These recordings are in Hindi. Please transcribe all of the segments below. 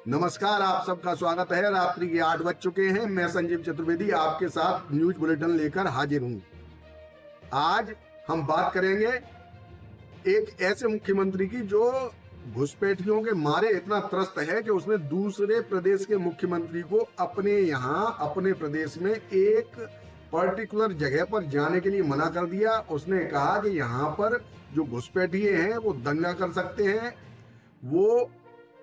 नमस्कार, आप सबका स्वागत है। रात्रि के 8 बज चुके हैं। मैं संजीव चतुर्वेदी आपके साथ न्यूज बुलेटिन लेकर हाजिर हूं। आज हम बात करेंगे एक ऐसे मुख्यमंत्री की जो घुसपैठियों के मारे इतना त्रस्त है कि उसने दूसरे प्रदेश के मुख्यमंत्री को अपने यहाँ अपने प्रदेश में एक पर्टिकुलर जगह पर जाने के लिए मना कर दिया। उसने कहा कि यहाँ पर जो घुसपैठिए हैं वो दंगा कर सकते हैं, वो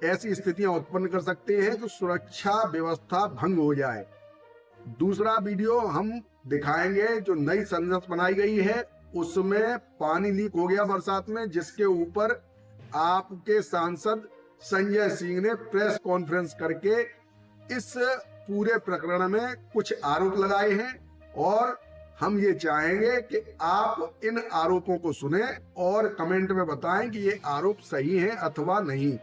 ऐसी स्थितियां उत्पन्न कर सकते हैं तो सुरक्षा व्यवस्था भंग हो जाए। दूसरा वीडियो हम दिखाएंगे जो नई संसद बनाई गई है, उसमें पानी लीक हो गया बरसात में, जिसके ऊपर आपके सांसद संजय सिंह ने प्रेस कॉन्फ्रेंस करके इस पूरे प्रकरण में कुछ आरोप लगाए हैं और हम ये चाहेंगे कि आप इन आरोपों को सुने और कमेंट में बताएं कि ये आरोप सही है अथवा नहीं।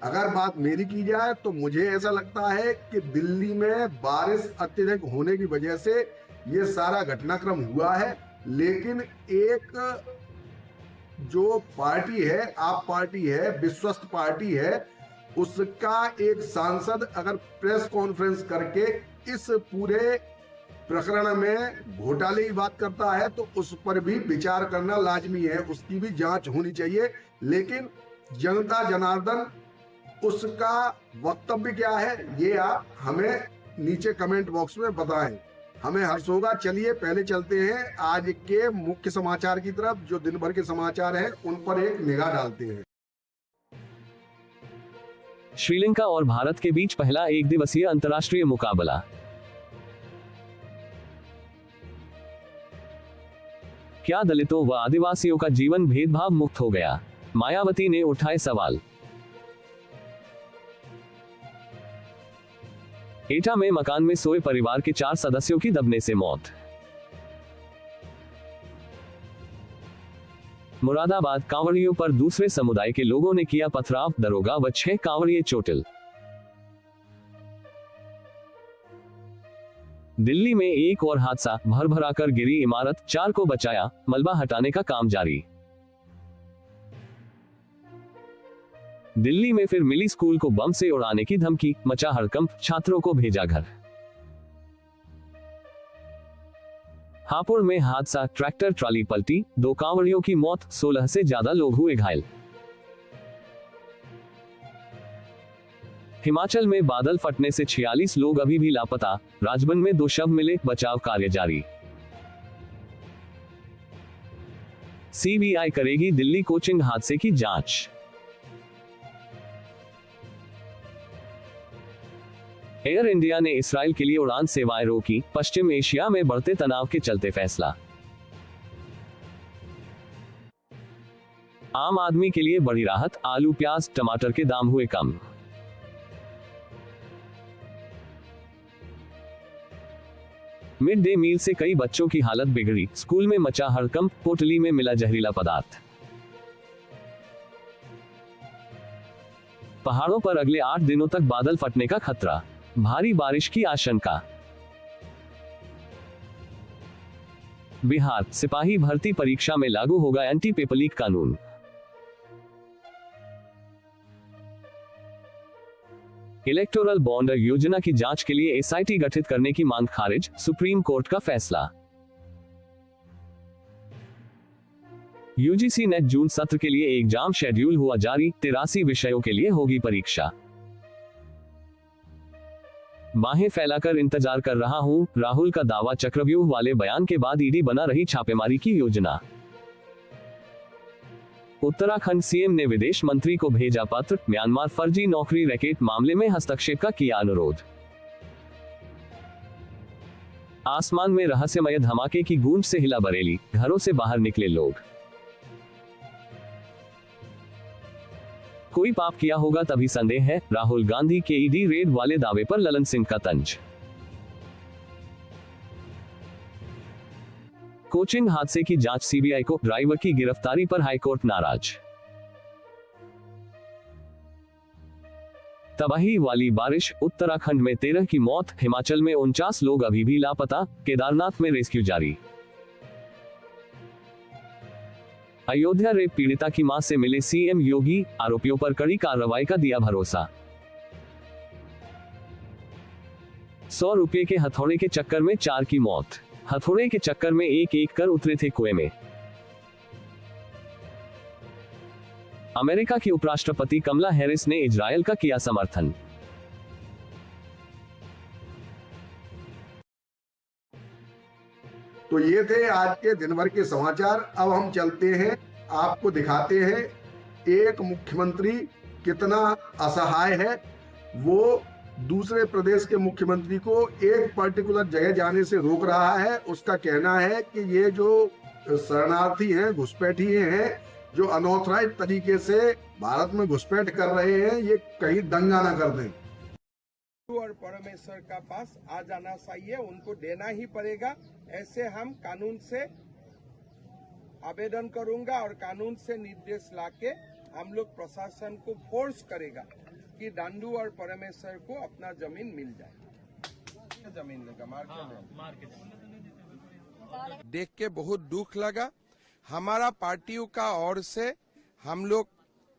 अगर बात मेरी की जाए तो मुझे ऐसा लगता है कि दिल्ली में बारिश अत्यधिक होने की वजह से ये सारा घटनाक्रम हुआ है, लेकिन एक जो पार्टी है, आप पार्टी है, विश्वस्त पार्टी है, उसका एक सांसद अगर प्रेस कॉन्फ्रेंस करके इस पूरे प्रकरण में घोटाले की बात करता है तो उस पर भी विचार करना लाजमी है, उसकी भी जांच होनी चाहिए। लेकिन जनता जनार्दन उसका वक्तव्य क्या है ये आप हमें नीचे कमेंट बॉक्स में बताएं, हमें हर्ष होगा। चलिए पहले चलते हैं आज के मुख्य समाचार की तरफ। जो दिन भर के समाचार हैं उन पर एक निगाह डालते हैं। श्रीलंका और भारत के बीच पहला एक दिवसीय अंतर्राष्ट्रीय मुकाबला। क्या दलितों व आदिवासियों का जीवन भेदभाव मुक्त हो गया? मायावती ने उठाए सवाल। एटा में मकान में सोए परिवार के 4 सदस्यों की दबने से मौत। मुरादाबाद कांवड़ियों पर दूसरे समुदाय के लोगों ने किया पथराव, दरोगा व 6 कांवड़िए चोटिल। दिल्ली में एक और हादसा, भर-भराकर गिरी इमारत, 4 को बचाया, मलबा हटाने का काम जारी। दिल्ली में फिर मिली स्कूल को बम से उड़ाने की धमकी, मचा हड़कंप, छात्रों को भेजा घर। हापुड़ में हादसा, ट्रैक्टर ट्राली पलटी, 2 कांवड़ियों की मौत, 16 से ज्यादा लोग हुए घायल। हिमाचल में बादल फटने से 46 लोग अभी भी लापता, राजबंद में 2 शव मिले, बचाव कार्य जारी। सीबीआई करेगी दिल्ली कोचिंग हादसे की जांच। एयर इंडिया ने इसराइल के लिए उड़ान सेवाएं रोकी, पश्चिम एशिया में बढ़ते तनाव के चलते फैसला। आम आदमी के लिए बड़ी राहत, आलू प्याज टमाटर के दाम हुए कम। मिड डे मील से कई बच्चों की हालत बिगड़ी, स्कूल में मचा हड़कंप, पोटली में मिला जहरीला पदार्थ। पहाड़ों पर अगले 8 दिनों तक बादल फटने का खतरा, भारी बारिश की आशंका। बिहार सिपाही भर्ती परीक्षा में लागू होगा एंटी पेपर लीक कानून। इलेक्टोरल बॉन्ड योजना की जांच के लिए एसआईटी गठित करने की मांग खारिज, सुप्रीम कोर्ट का फैसला। यूजीसी नेट जून सत्र के लिए एग्जाम शेड्यूल हुआ जारी, 83 विषयों के लिए होगी परीक्षा। बाहें फैलाकर इंतजार कर रहा हूं, राहुल का दावा, चक्रव्यूह वाले बयान के बाद ईडी बना रही छापेमारी की योजना। उत्तराखंड सीएम ने विदेश मंत्री को भेजा पत्र, म्यांमार फर्जी नौकरी रैकेट मामले में हस्तक्षेप का किया अनुरोध। आसमान में रहस्यमय धमाके की गूंज से हिला बरेली, घरों से बाहर निकले लोग। कोई पाप किया होगा तभी संदेह है, राहुल गांधी के ईडी रेड वाले दावे पर ललन सिंह का तंज। कोचिंग हादसे की जांच सीबीआई को, ड्राइवर की गिरफ्तारी पर हाईकोर्ट नाराज। तबाही वाली बारिश, उत्तराखंड में 13 की मौत, हिमाचल में 49 लोग अभी भी लापता, केदारनाथ में रेस्क्यू जारी। अयोध्या रेप पीड़िता की मां से मिले सीएम योगी, आरोपियों पर कड़ी कार्रवाई का दिया भरोसा। 100 रुपये के हथौड़े के चक्कर में 4 की मौत। हथौड़े के चक्कर में एक कर उतरे थे कुएं में। अमेरिका की उपराष्ट्रपति कमला हैरिस ने इजरायल का किया समर्थन। तो ये थे आज के दिन भर के समाचार। अब हम चलते हैं, आपको दिखाते हैं एक मुख्यमंत्री कितना असहाय है। वो दूसरे प्रदेश के मुख्यमंत्री को एक पर्टिकुलर जगह जाने से रोक रहा है। उसका कहना है कि ये जो शरणार्थी हैं, घुसपैठिए हैं, जो अनऑथराइज तरीके से भारत में घुसपैठ कर रहे हैं, ये कहीं दंगा ना कर दें। और परमेश्वर का पास आ जाना चाहिए, उनको देना ही पड़ेगा। ऐसे हम कानून से आवेदन करूंगा और कानून से निर्देश लाके हम लोग प्रशासन को फोर्स करेगा कि डांडू और परमेश्वर को अपना जमीन मिल जाए। जमीन लेगा मार के देख के बहुत दुख लगा। हमारा पार्टियों का ओर से हम लोग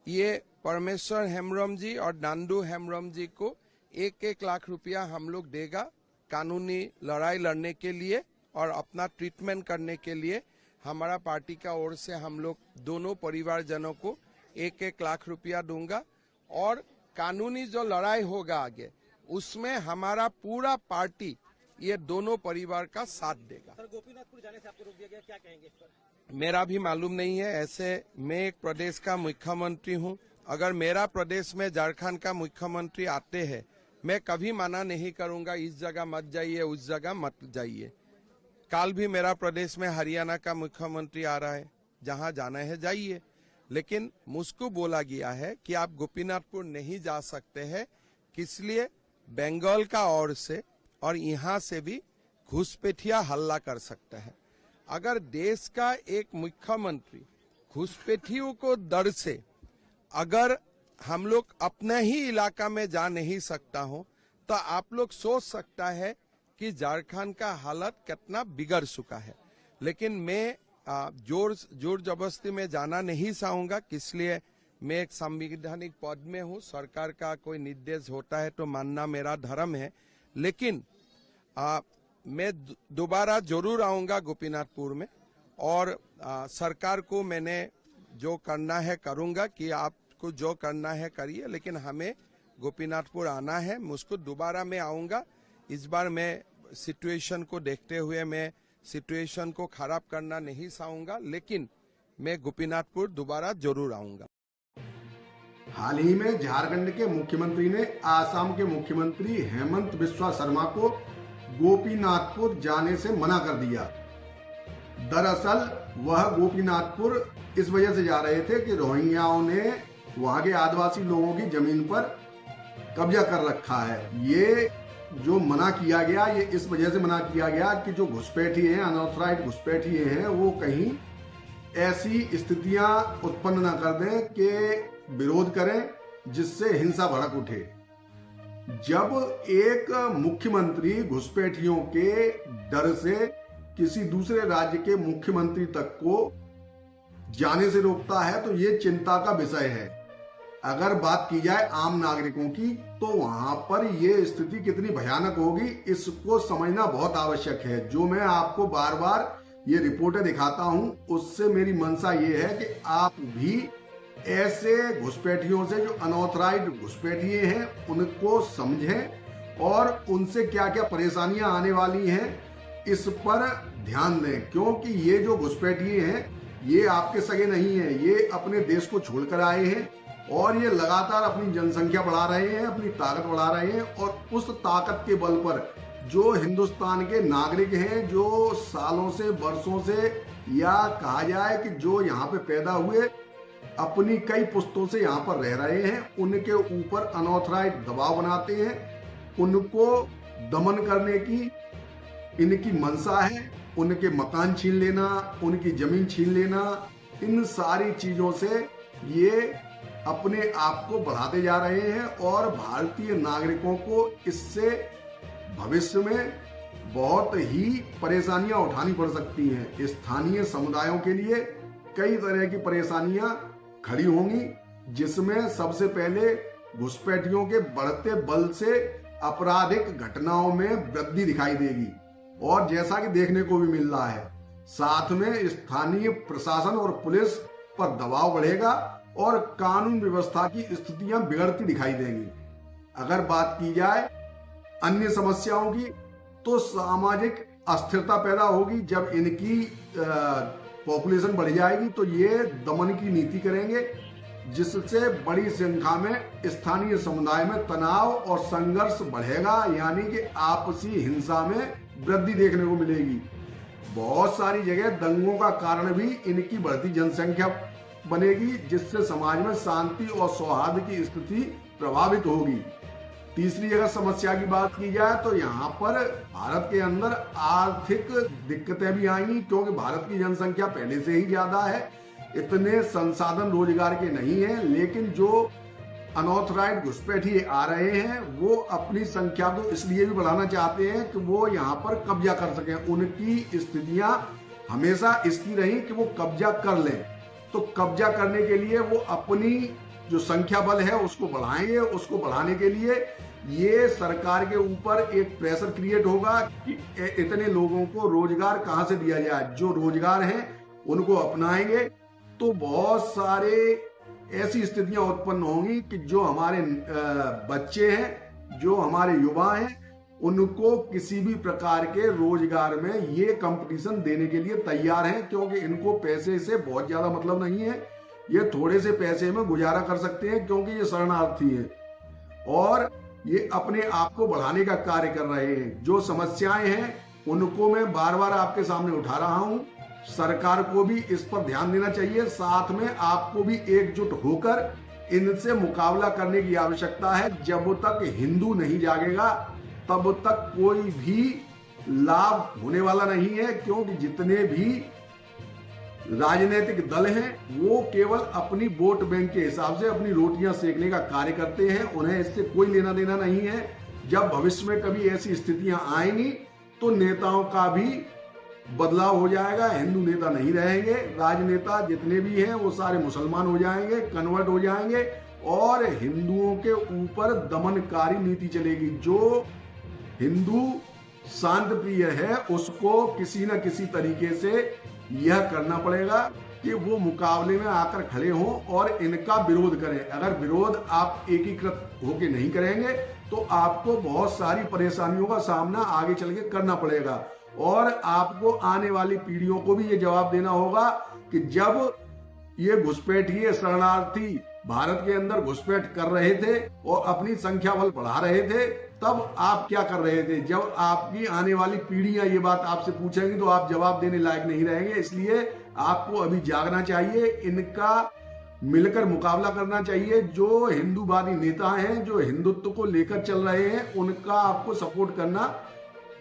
ये परमेश्वर हेम्ब्रम जी और डांडू हेम्ब्रम जी को 1-1 लाख रुपया हम लोग देगा कानूनी लड़ाई लड़ने के लिए और अपना ट्रीटमेंट करने के लिए। हमारा पार्टी का ओर से हम लोग दोनों परिवारजनों को 1-1 लाख रुपया दूंगा और कानूनी जो लड़ाई होगा आगे, उसमें हमारा पूरा पार्टी ये दोनों परिवार का साथ देगा। सर, गोपीनाथपुर जाने से आपको रोक दिया गया, क्या कहेंगे इस पर? मेरा भी मालूम नहीं है। ऐसे मैं एक प्रदेश का मुख्यमंत्री हूं। अगर मेरा प्रदेश में झारखंड का मुख्यमंत्री आते हैं, मैं कभी मना नहीं करूंगा इस जगह मत जाइए, उस जगह मत जाइए। कल भी मेरा प्रदेश में हरियाणा का मुख्यमंत्री आ रहा है, जहां जाना है जाइए। लेकिन मुझको बोला गया है कि आप गोपीनाथपुर नहीं जा सकते हैं, इसलिए बंगाल का ओर से और यहाँ से भी घुसपैठिया हल्ला कर सकते हैं। अगर देश का एक मुख्यमंत्री घुसपैठियों को डर से अगर हम लोग अपने ही इलाका में जा नहीं सकता हो, तो आप लोग सोच सकता है कि झारखंड का हालत कितना बिगड़ चुका है। लेकिन मैं जोर जबरदस्ती में जाना नहीं चाहूंगा, इसलिए मैं एक संवैधानिक पद में हूं। सरकार का कोई निर्देश होता है तो मानना मेरा धर्म है। लेकिन मैं दोबारा जरूर आऊंगा गोपीनाथपुर में और सरकार को मैंने जो करना है करूंगा कि आपको जो करना है करिए, लेकिन हमें गोपीनाथपुर आना है। मुझको दोबारा मैं आऊंगा। इस बार मैं सिचुएशन को देखते हुए मैं सिचुएशन को खराब करना नहीं चाहूंगा, लेकिन मैं गोपीनाथपुर दोबारा जरूर आऊंगा। हाल ही में झारखंड के मुख्यमंत्री ने आसाम के मुख्यमंत्री हेमंत बिस्वा शर्मा को गोपीनाथपुर जाने से मना कर दिया। दरअसल वह गोपीनाथपुर इस वजह से जा रहे थे कि रोहिंग्याओं ने वहां के आदिवासी लोगों की जमीन पर कब्जा कर रखा है। ये जो मना किया गया, ये इस वजह से मना किया गया कि जो घुसपैठिए हैं, अनऑथराइज्ड घुसपैठिए हैं, वो कहीं ऐसी स्थितियां उत्पन्न न कर दें कि विरोध करें जिससे हिंसा भड़क उठे। जब एक मुख्यमंत्री घुसपैठियों के डर से किसी दूसरे राज्य के मुख्यमंत्री तक को जाने से रोकता है, तो ये चिंता का विषय है। अगर बात की जाए आम नागरिकों की, तो वहां पर ये स्थिति कितनी भयानक होगी, इसको समझना बहुत आवश्यक है। जो मैं आपको बार बार ये रिपोर्टें दिखाता हूं, उससे मेरी मंशा ये है कि आप भी ऐसे घुसपैठियों से, जो अनऑथराइज्ड घुसपैठिए हैं, उनको समझें और उनसे क्या क्या परेशानियां आने वाली हैं इस पर ध्यान दें। क्योंकि ये जो घुसपैठिए हैं, ये आपके सगे नहीं हैं, ये अपने देश को छोड़कर आए हैं और ये लगातार अपनी जनसंख्या बढ़ा रहे हैं, अपनी ताकत बढ़ा रहे हैं। और उस ताकत के बल पर जो हिंदुस्तान के नागरिक हैं, जो सालों से, वर्षों से, या कहा जाए कि जो यहाँ पे पैदा हुए, अपनी कई पुश्तों से यहाँ पर रह रहे हैं, उनके ऊपर अनऑथराइज्ड दबाव बनाते हैं। उनको दमन करने की इनकी मंशा है। उनके मकान छीन लेना, उनकी जमीन छीन लेना, इन सारी चीजों से ये अपने आप को बढ़ाते जा रहे हैं और भारतीय नागरिकों को इससे भविष्य में बहुत ही परेशानियां उठानी पड़ सकती हैं। स्थानीय समुदायों के लिए कई तरह की परेशानियां खड़ी होंगी, जिसमें सबसे पहले घुसपैठियों के बढ़ते बल से आपराधिक घटनाओं में वृद्धि दिखाई देगी और जैसा कि देखने को भी मिल रहा है, साथ में स्थानीय प्रशासन और पुलिस पर दबाव बढ़ेगा और कानून व्यवस्था की स्थितियां बिगड़ती दिखाई देंगी। अगर बात की जाए अन्य समस्याओं की, तो सामाजिक अस्थिरता पैदा होगी। जब इनकी पॉपुलेशन बढ़ जाएगी तो ये दमन की नीति करेंगे, जिससे बड़ी संख्या में स्थानीय समुदाय में तनाव और संघर्ष बढ़ेगा, यानी कि आपसी हिंसा में वृद्धि देखने को मिलेगी। बहुत सारी जगह दंगों का कारण भी इनकी बढ़ती जनसंख्या बनेगी, जिससे समाज में शांति और सौहार्द की स्थिति प्रभावित होगी। तीसरी अगर समस्या की बात की जाए तो यहाँ पर भारत के अंदर आर्थिक दिक्कतें भी आएंगी, क्योंकि भारत की जनसंख्या पहले से ही ज्यादा है, इतने संसाधन रोजगार के नहीं है। लेकिन जो अनऑथराइज्ड घुसपैठिए आ रहे हैं वो अपनी संख्या को इसलिए भी बढ़ाना चाहते हैं कि वो यहाँ पर कब्जा कर सकें। उनकी स्थितियां हमेशा इसकी रही कि वो कब्जा कर लें, तो कब्जा करने के लिए वो अपनी जो संख्या बल है उसको बढ़ाएंगे। उसको बढ़ाने के लिए ये सरकार के ऊपर एक प्रेशर क्रिएट होगा कि इतने लोगों को रोजगार कहां से दिया जाए। जो रोजगार हैं उनको अपनाएंगे तो बहुत सारे ऐसी स्थितियां उत्पन्न होंगी कि जो हमारे बच्चे हैं, जो हमारे युवा हैं, उनको किसी भी प्रकार के रोजगार में ये कंपटीशन देने के लिए तैयार हैं, क्योंकि इनको पैसे से बहुत ज्यादा मतलब नहीं है। ये थोड़े से पैसे में गुजारा कर सकते हैं, क्योंकि ये शरणार्थी हैं और ये अपने आप को बढ़ाने का कार्य कर रहे हैं। जो समस्याएं हैं उनको मैं बार बार आपके सामने उठा रहा हूं। सरकार को भी इस पर ध्यान देना चाहिए, साथ में आपको भी एकजुट होकर इनसे मुकाबला करने की आवश्यकता है। जब तक हिंदू नहीं जागेगा तब तक कोई भी लाभ होने वाला नहीं है, क्योंकि जितने भी राजनीतिक दल हैं वो केवल अपनी वोट बैंक के हिसाब से अपनी रोटियां सेकने का कार्य करते हैं, उन्हें इससे कोई लेना देना नहीं है। जब भविष्य में कभी ऐसी स्थितियां आएंगी तो नेताओं का भी बदलाव हो जाएगा, हिंदू नेता नहीं रहेंगे। राजनेता जितने भी हैं वो सारे मुसलमान हो जाएंगे, कन्वर्ट हो जाएंगे और हिंदुओं के ऊपर दमनकारी नीति चलेगी। जो हिंदू शांत प्रिय है उसको किसी न किसी तरीके से यह करना पड़ेगा कि वो मुकाबले में आकर खड़े हों और इनका विरोध करें। अगर विरोध आप एकीकृत होकर नहीं करेंगे तो आपको बहुत सारी परेशानियों का सामना आगे चल के करना पड़ेगा और आपको आने वाली पीढ़ियों को भी ये जवाब देना होगा कि जब ये घुसपैठिए शरणार्थी भारत के अंदर घुसपैठ कर रहे थे और अपनी संख्या बल बढ़ा रहे थे, तब आप क्या कर रहे थे। जब आपकी आने वाली पीढ़ियां ये बात आपसे पूछेंगी तो आप जवाब देने लायक नहीं रहेंगे। इसलिए आपको अभी जागना चाहिए, इनका मिलकर मुकाबला करना चाहिए। जो हिंदूवादी नेता हैं, जो हिंदुत्व को लेकर चल रहे हैं, उनका आपको सपोर्ट करना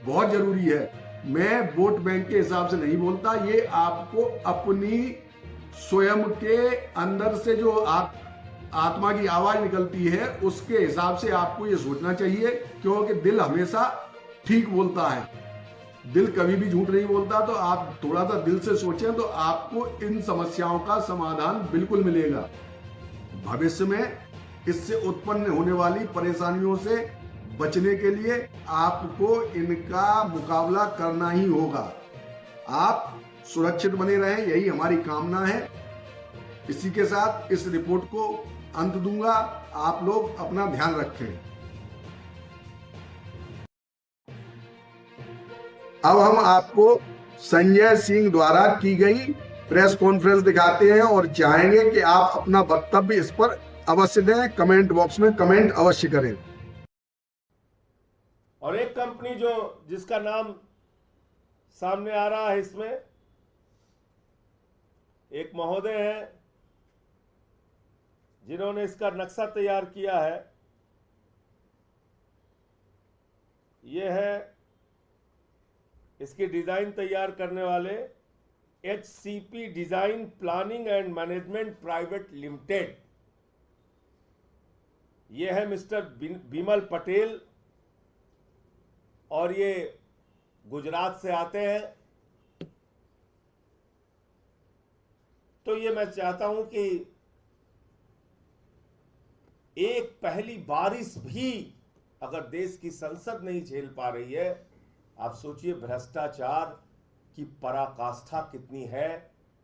बहुत जरूरी है। मैं वोट बैंक के हिसाब से नहीं बोलता, ये आपको अपनी स्वयं के अंदर से जो आत्मा की आवाज निकलती है उसके हिसाब से आपको ये सोचना चाहिए, क्योंकि दिल हमेशा ठीक बोलता है, दिल कभी भी झूठ नहीं बोलता। तो आप थोड़ा सा दिल से सोचें तो आपको इन समस्याओं का समाधान बिल्कुल मिलेगा। भविष्य में इससे उत्पन्न होने वाली परेशानियों से बचने के लिए आपको इनका मुकाबला करना ही होगा। आप सुरक्षित बने रहें, यही हमारी कामना है। इसी के साथ इस रिपोर्ट को अंत दूंगा। आप लोग अपना ध्यान रखें। अब हम आपको संजय सिंह द्वारा की गई प्रेस कॉन्फ्रेंस दिखाते हैं और चाहेंगे कि आप अपना वक्तव्य इस पर अवश्य दें। कमेंट बॉक्स में कमेंट अवश्य करें। और एक कंपनी जिसका नाम सामने आ रहा है, इसमें एक महोदय हैं जिन्होंने इसका नक्शा तैयार किया है। ये है इसकी डिजाइन तैयार करने वाले HCP design planning and management private limited. ये है मिस्टर बिमल पटेल और ये गुजरात से आते हैं। तो ये मैं चाहता हूं कि एक पहली बारिश भी अगर देश की संसद नहीं झेल पा रही है, आप सोचिए भ्रष्टाचार की पराकाष्ठा कितनी है।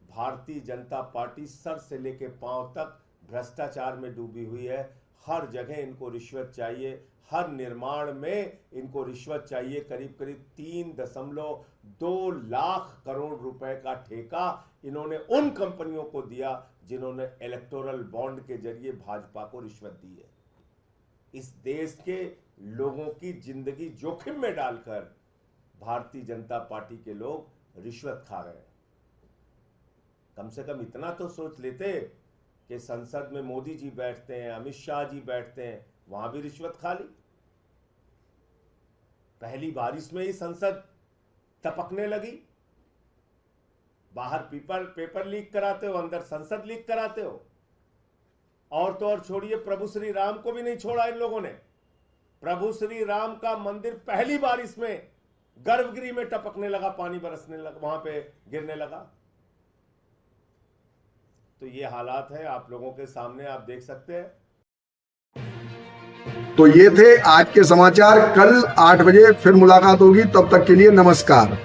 भारतीय जनता पार्टी सर से लेकर पांव तक भ्रष्टाचार में डूबी हुई है। हर जगह इनको रिश्वत चाहिए, हर निर्माण में इनको रिश्वत चाहिए। करीब करीब 3.2 लाख करोड़ रुपए का ठेका इन्होंने उन कंपनियों को दिया जिन्होंने इलेक्टोरल बॉन्ड के जरिए भाजपा को रिश्वत दी है। इस देश के लोगों की जिंदगी जोखिम में डालकर भारतीय जनता पार्टी के लोग रिश्वत खा रहे हैं। कम से कम इतना तो सोच लेते कि संसद में मोदी जी बैठते हैं, अमित शाह जी बैठते हैं, वहां भी रिश्वत खा ली। पहली बारिश में ही संसद टपकने लगी। बाहर पेपर लीक कराते हो, अंदर संसद लीक कराते हो। और तो और छोड़िए, प्रभु श्री राम को भी नहीं छोड़ा इन लोगों ने। प्रभु श्री राम का मंदिर पहली बारिश में गर्भगृह में टपकने लगा, पानी बरसने लगा, वहां पे गिरने लगा। तो ये हालात है आप लोगों के सामने, आप देख सकते हैं। तो ये थे आज के समाचार। कल 8 बजे फिर मुलाकात होगी, तब तक के लिए नमस्कार।